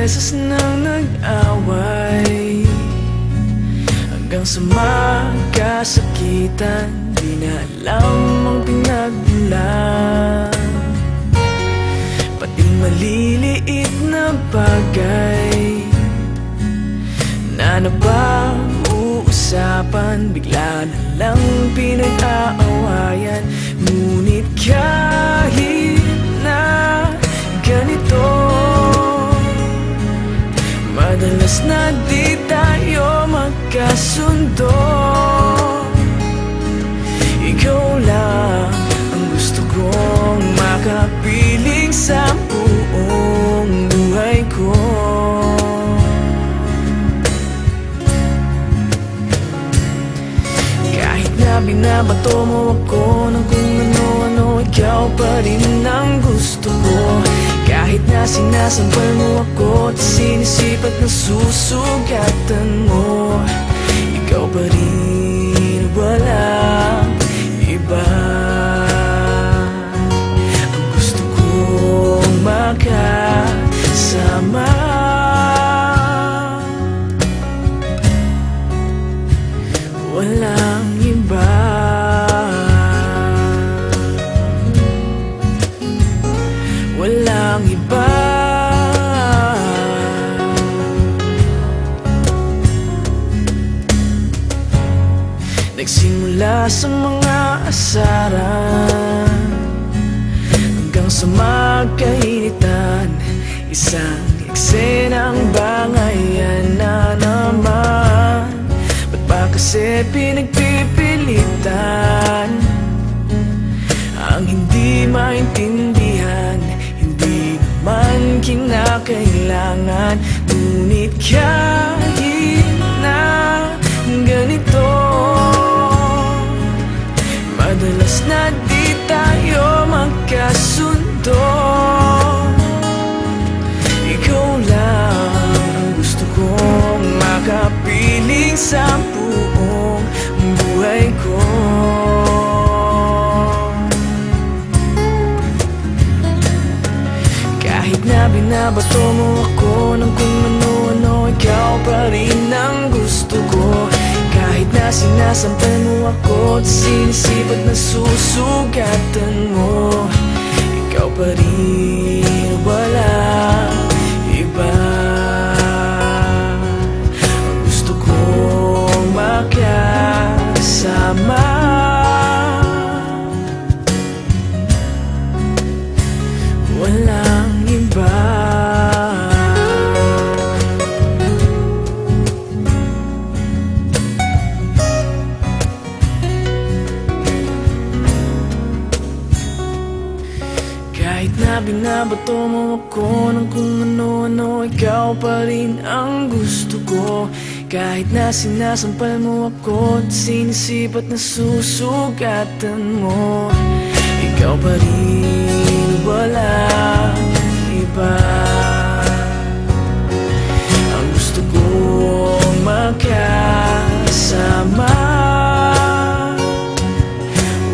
beses nang nag-away, hanggang sa magkasakitan. Di na alam ang pinagmulan, pati maliliit na bagay na napag-uusapan, bigla na lang pinag-aawayan. Ngunit kahit na ganito, madalas na di tayo magkasundo. Ikaw lang ang gusto kong makapiling sa buong buhay ko. Kahit na binabato mo ako ng kung ano-ano, ikaw pa rin ang gusto ko. Kahit na sinasampal mo ako at sinisipat na susugatan mo, ikaw pa rin, walang iba. Ang gusto kong makasama, walang iba. Walang iba. Nagsimula sa mga asaran hanggang sa magkainitan, isang eksenang bangayan na naman. Ba't ba kasi pinagpipilitan ang hindi maintindihan? Hindi naman kinakailangan. Ngunit kahit na ganito, madalas na di tayo magkasundo. Ikaw lang ang gusto kong makapiling sa buong buhay ko. Kahit na binabato mo ako ng kung ano-ano, ikaw pa rin ang gusto ko. Kahit na sinasampal mo ako at sinisipat na susugatan mo, ikaw pa rin, walang iba. Ang gusto kong makasama, walang iba. Kahit na binabato mo ako ng kung ano-ano, ikaw pa rin ang gusto ko. Kahit na sinasampal mo ako at sinisipat na susugatan mo, ikaw pa rin, walang iba. Ang gusto kong makasama,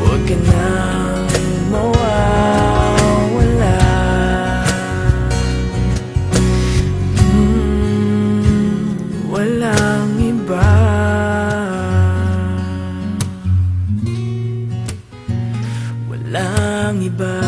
huwag ka nang mawawala. Walang iba. Walang iba.